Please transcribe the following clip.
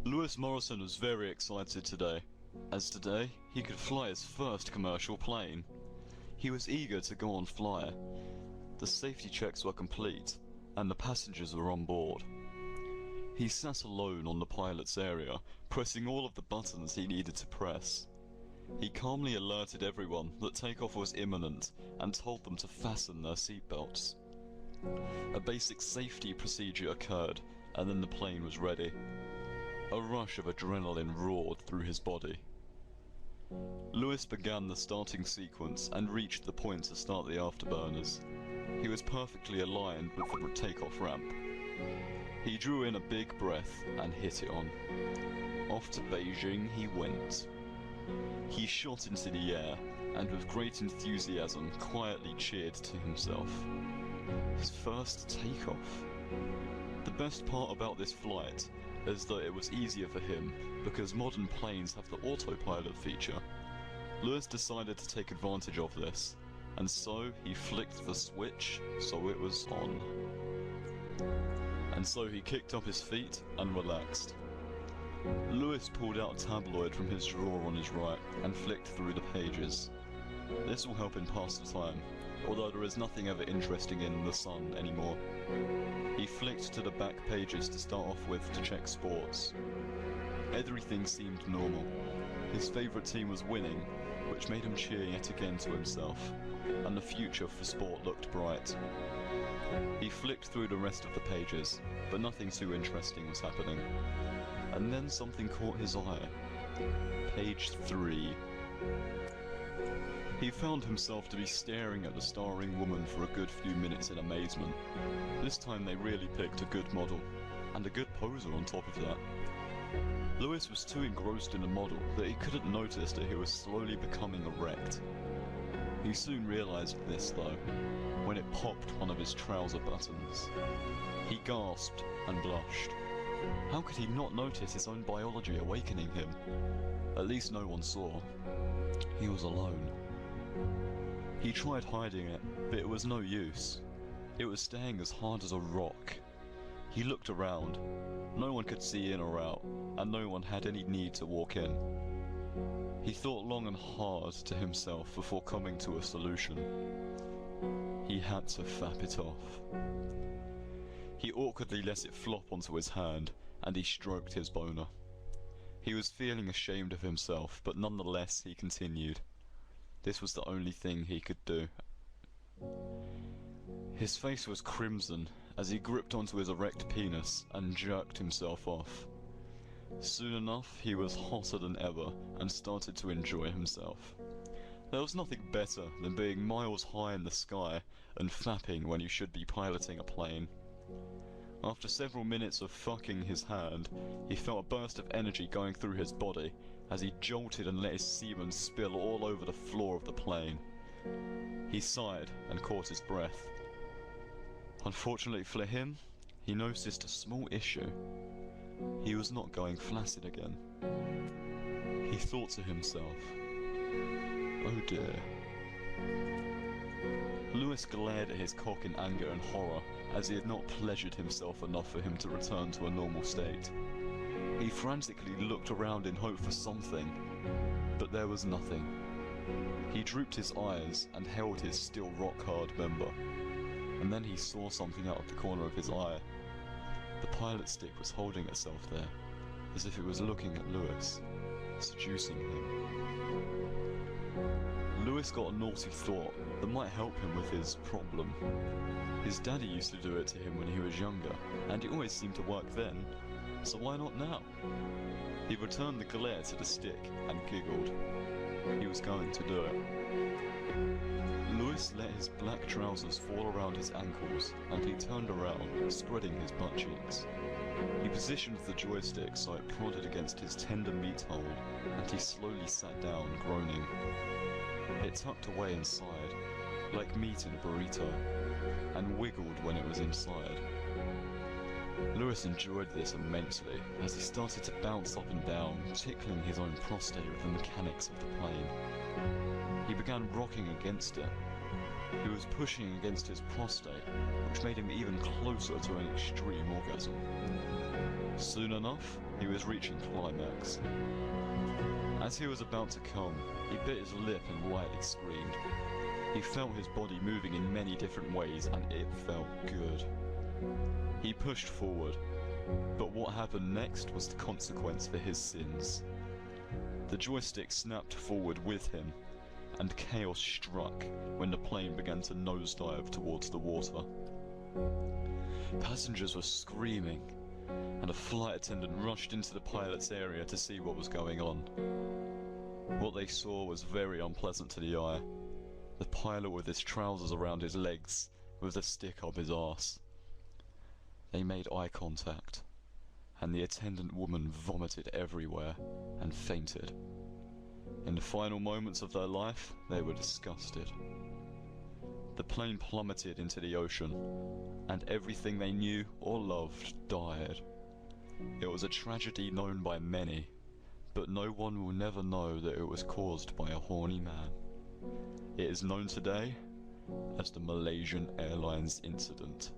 Lewis Morrison was very excited today, as today he could fly his first commercial plane. He was eager to go on flyer. The safety checks were complete, and the passengers were on board. He sat alone on the pilot's area, pressing all of the buttons he needed to press. He calmly alerted everyone that takeoff was imminent and told them to fasten their seatbelts. A basic safety procedure occurred, and then the plane was ready. A rush of adrenaline roared through his body. Lewis began the starting sequence and reached the point to start the afterburners. He was perfectly aligned with the takeoff ramp. He drew in a big breath and hit it on. Off to Beijing he went. He shot into the air and with great enthusiasm quietly cheered to himself. His first takeoff. The best part about this flight is that it was easier for him because modern planes have the autopilot feature. Lewis decided to take advantage of this, and so he flicked the switch so it was on. And so he kicked up his feet and relaxed. Lewis pulled out a tabloid from his drawer on his right and flicked through the pages. This will help him pass the time, although there is nothing ever interesting in The Sun anymore. He flicked to the back pages to start off with to check sports. Everything seemed normal. His favourite team was winning, which made him cheer yet again to himself, and the future for sport looked bright. He flicked through the rest of the pages, but nothing too interesting was happening. And then something caught his eye. Page 3. He found himself to be staring at the starring woman for a good few minutes in amazement. This time they really picked a good model, and a good poser on top of that. Lewis was too engrossed in the model that he couldn't notice that he was slowly becoming erect. He soon realized this though, when it popped one of his trouser buttons. He gasped and blushed. How could he not notice his own biology awakening him? At least no one saw. He was alone. He tried hiding it, but it was no use. It was staying as hard as a rock. He looked around. No one could see in or out, and no one had any need to walk in. He thought long and hard to himself before coming to a solution. He had to fap it off. He awkwardly let it flop onto his hand, and he stroked his boner. He was feeling ashamed of himself, but nonetheless he continued. This was the only thing he could do. His face was crimson as he gripped onto his erect penis and jerked himself off. Soon enough he was hotter than ever and started to enjoy himself. There was nothing better than being miles high in the sky and fapping when you should be piloting a plane. After several minutes of fucking his hand, he felt a burst of energy going through his body as he jolted and let his semen spill all over the floor of the plane. He sighed and caught his breath. Unfortunately for him, he noticed a small issue. He was not going flaccid again. He thought to himself, "Oh dear." Lewis glared at his cock in anger and horror, as he had not pleasured himself enough for him to return to a normal state. He frantically looked around in hope for something, but there was nothing. He drooped his eyes and held his still rock-hard member, and then he saw something out of the corner of his eye. The pilot stick was holding itself there, as if it was looking at Lewis, seducing him. Lewis got a naughty thought that might help him with his problem. His daddy used to do it to him when he was younger, and it always seemed to work then, so why not now? He returned the glare to the stick and giggled. He was going to do it. Lewis let his black trousers fall around his ankles, and he turned around, spreading his butt cheeks. He positioned the joystick so it prodded against his tender meat hole, and he slowly sat down, groaning. It tucked away inside, like meat in a burrito, and wiggled when it was inside. Lewis enjoyed this immensely, as he started to bounce up and down, tickling his own prostate with the mechanics of the plane. He began rocking against it. He was pushing against his prostate, which made him even closer to an extreme orgasm. Soon enough, he was reaching climax. As he was about to come, he bit his lip and lightly screamed. He felt his body moving in many different ways, and it felt good. He pushed forward, but what happened next was the consequence for his sins. The joystick snapped forward with him, and chaos struck when the plane began to nosedive towards the water. Passengers were screaming, and a flight attendant rushed into the pilot's area to see what was going on. What they saw was very unpleasant to the eye. The pilot with his trousers around his legs, with a stick up his arse. They made eye contact, and the attendant woman vomited everywhere and fainted. In the final moments of their life, they were disgusted. The plane plummeted into the ocean, and everything they knew or loved died. It was a tragedy known by many, but no one will never know that it was caused by a horny man. It is known today as the Malaysian Airlines incident.